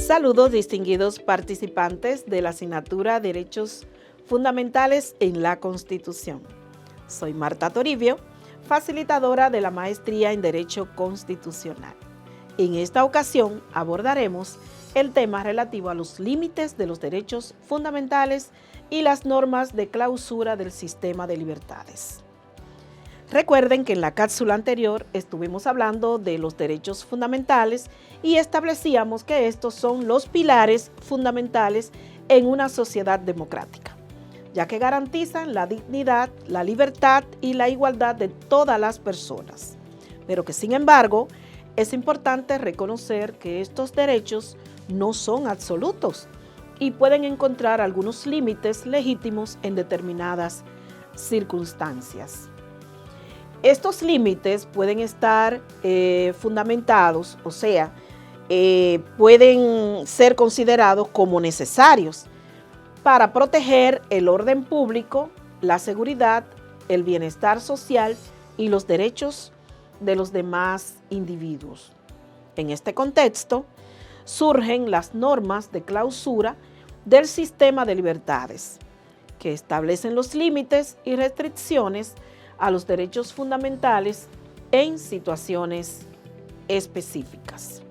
Saludos distinguidos participantes de la asignatura Derechos Fundamentales en la Constitución. Soy Marta Toribio, facilitadora de la Maestría en Derecho Constitucional. En esta ocasión abordaremos el tema relativo a los límites de los derechos fundamentales y las normas de clausura del sistema de libertades. Recuerden que en la cápsula anterior estuvimos hablando de los derechos fundamentales y establecíamos que estos son los pilares fundamentales en una sociedad democrática, ya que garantizan la dignidad, la libertad y la igualdad de todas las personas. Pero que sin embargo, es importante reconocer que estos derechos no son absolutos y pueden encontrar algunos límites legítimos en determinadas circunstancias. Estos límites pueden estar fundamentados, o sea, pueden ser considerados como necesarios para proteger el orden público, la seguridad, el bienestar social y los derechos de los demás individuos. En este contexto, surgen las normas de clausura del sistema de libertades, que establecen los límites y restricciones a los derechos fundamentales en situaciones específicas.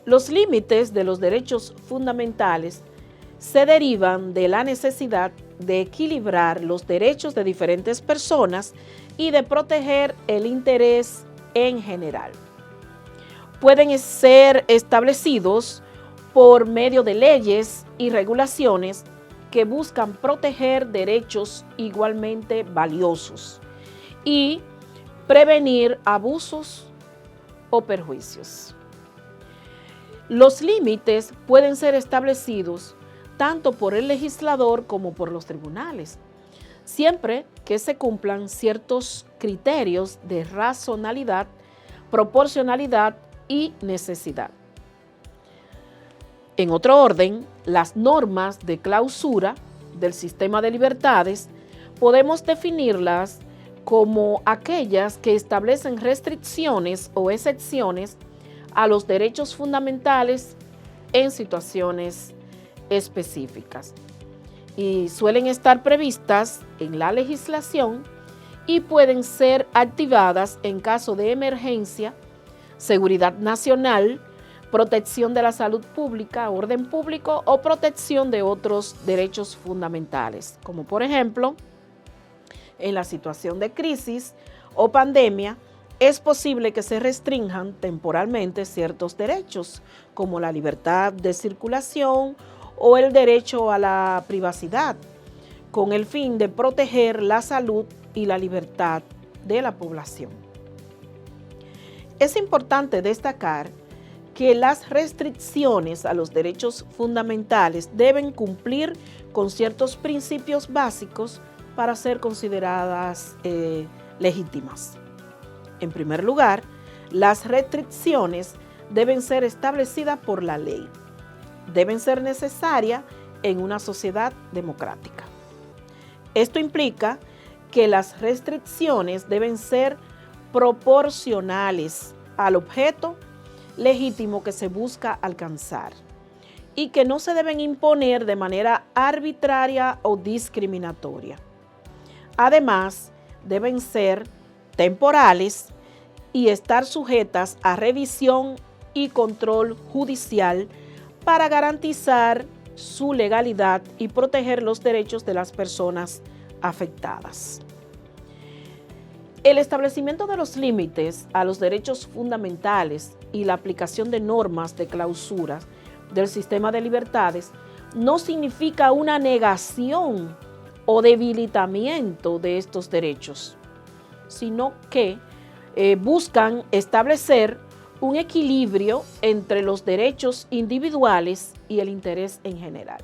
Los límites de los derechos fundamentales se derivan de la necesidad de equilibrar los derechos de diferentes personas y de proteger el interés en general. Pueden ser establecidos por medio de leyes y regulaciones que buscan proteger derechos igualmente valiosos y prevenir abusos o perjuicios. Los límites pueden ser establecidos tanto por el legislador como por los tribunales, siempre que se cumplan ciertos criterios de racionalidad, proporcionalidad y necesidad. En otro orden, las normas de clausura del sistema de libertades podemos definirlas como aquellas que establecen restricciones o excepciones a los derechos fundamentales en situaciones específicas y suelen estar previstas en la legislación y pueden ser activadas en caso de emergencia, seguridad nacional, protección de la salud pública, orden público o protección de otros derechos fundamentales, como por ejemplo, en la situación de crisis o pandemia, es posible que se restrinjan temporalmente ciertos derechos, como la libertad de circulación o el derecho a la privacidad, con el fin de proteger la salud y la libertad de la población. Es importante destacar que las restricciones a los derechos fundamentales deben cumplir con ciertos principios básicos para ser consideradas legítimas. En primer lugar, las restricciones deben ser establecidas por la ley. Deben ser necesarias en una sociedad democrática. Esto implica que las restricciones deben ser proporcionales al objeto legítimo que se busca alcanzar y que no se deben imponer de manera arbitraria o discriminatoria. Además, deben ser temporales y estar sujetas a revisión y control judicial para garantizar su legalidad y proteger los derechos de las personas afectadas. El establecimiento de los límites a los derechos fundamentales y la aplicación de normas de clausura del sistema de libertades no significa una negación o debilitamiento de estos derechos, sino que buscan establecer un equilibrio entre los derechos individuales y el interés en general.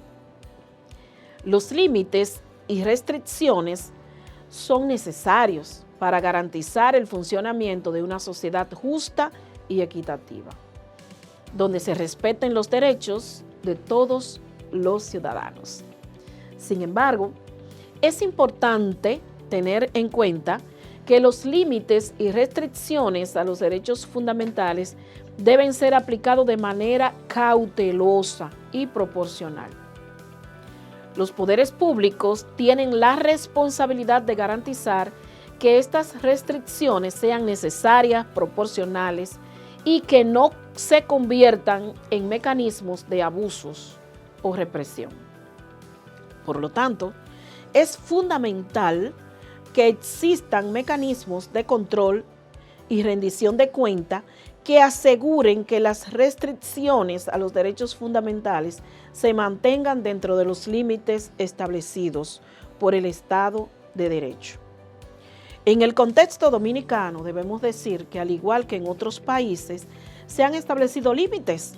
Los límites y restricciones son necesarios para garantizar el funcionamiento de una sociedad justa y equitativa, donde se respeten los derechos de todos los ciudadanos. Sin embargo, es importante tener en cuenta que los límites y restricciones a los derechos fundamentales deben ser aplicados de manera cautelosa y proporcional. Los poderes públicos tienen la responsabilidad de garantizar que estas restricciones sean necesarias, proporcionales y que no se conviertan en mecanismos de abusos o represión. Por lo tanto, es fundamental que existan mecanismos de control y rendición de cuenta que aseguren que las restricciones a los derechos fundamentales se mantengan dentro de los límites establecidos por el Estado de Derecho. En el contexto dominicano debemos decir que, al igual que en otros países, se han establecido límites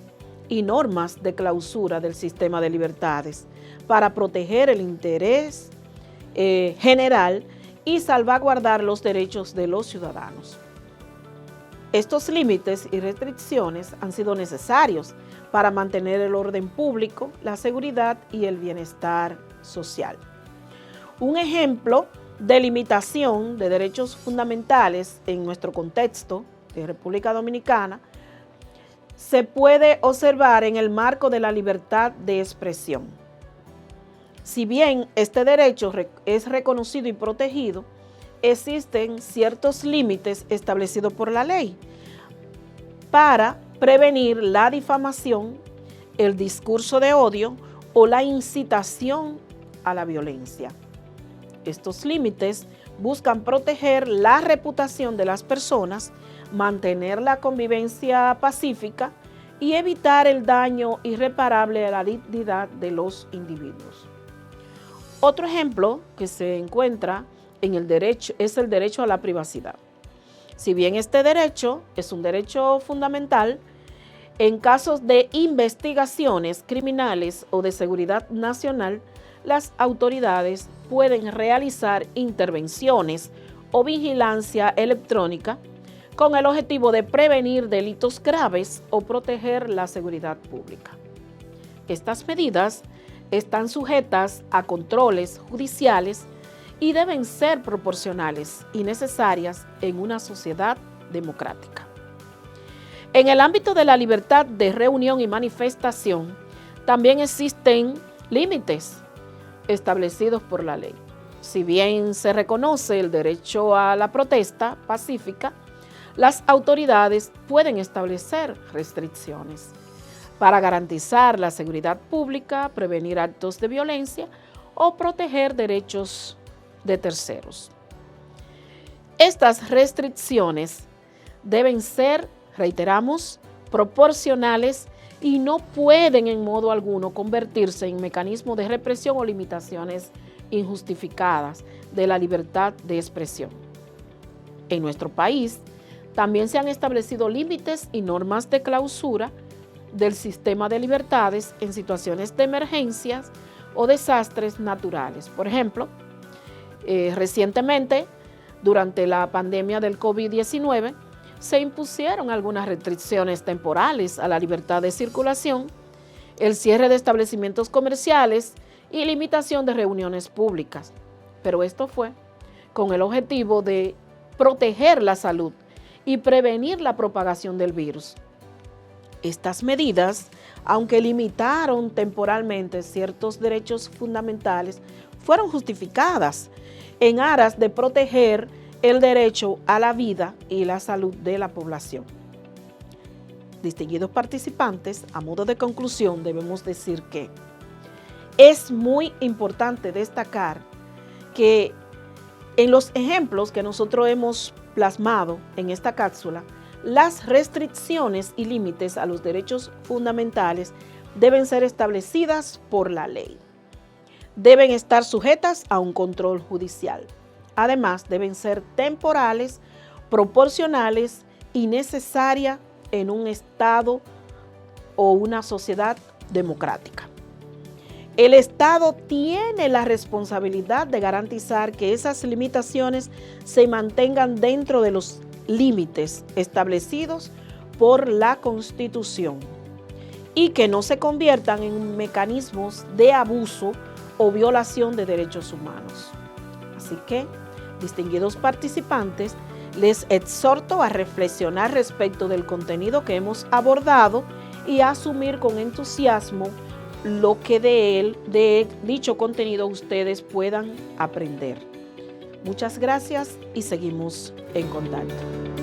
y normas de clausura del sistema de libertades para proteger el interés general y salvaguardar los derechos de los ciudadanos. Estos límites y restricciones han sido necesarios para mantener el orden público, la seguridad y el bienestar social. Un ejemplo de limitación de derechos fundamentales en nuestro contexto de República Dominicana se puede observar en el marco de la libertad de expresión. Si bien este derecho es reconocido y protegido, existen ciertos límites establecidos por la ley para prevenir la difamación, el discurso de odio o la incitación a la violencia. Estos límites buscan proteger la reputación de las personas, mantener la convivencia pacífica y evitar el daño irreparable a la dignidad de los individuos. Otro ejemplo que se encuentra en el derecho es el derecho a la privacidad. Si bien este derecho es un derecho fundamental, en casos de investigaciones criminales o de seguridad nacional, las autoridades pueden realizar intervenciones o vigilancia electrónica con el objetivo de prevenir delitos graves o proteger la seguridad pública. Estas medidas están sujetas a controles judiciales y deben ser proporcionales y necesarias en una sociedad democrática. En el ámbito de la libertad de reunión y manifestación, también existen límites establecidos por la ley. Si bien se reconoce el derecho a la protesta pacífica, las autoridades pueden establecer restricciones para garantizar la seguridad pública, prevenir actos de violencia o proteger derechos de terceros. Estas restricciones deben ser, reiteramos, proporcionales y no pueden en modo alguno convertirse en mecanismos de represión o limitaciones injustificadas de la libertad de expresión. En nuestro país también se han establecido límites y normas de clausura del sistema de libertades en situaciones de emergencias o desastres naturales. Por ejemplo, recientemente, durante la pandemia del COVID-19, se impusieron algunas restricciones temporales a la libertad de circulación, el cierre de establecimientos comerciales y limitación de reuniones públicas. Pero esto fue con el objetivo de proteger la salud y prevenir la propagación del virus. Estas medidas, aunque limitaron temporalmente ciertos derechos fundamentales, fueron justificadas en aras de proteger el derecho a la vida y la salud de la población. Distinguidos participantes, a modo de conclusión debemos decir que es muy importante destacar que en los ejemplos que nosotros hemos plasmado en esta cápsula, las restricciones y límites a los derechos fundamentales deben ser establecidas por la ley. Deben estar sujetas a un control judicial. Además, deben ser temporales, proporcionales y necesarias en un Estado o una sociedad democrática. El Estado tiene la responsabilidad de garantizar que esas limitaciones se mantengan dentro de los límites establecidos por la Constitución y que no se conviertan en mecanismos de abuso o violación de derechos humanos. Así que distinguidos participantes, les exhorto a reflexionar respecto del contenido que hemos abordado y a asumir con entusiasmo lo que de dicho contenido ustedes puedan aprender. Muchas gracias y seguimos en contacto.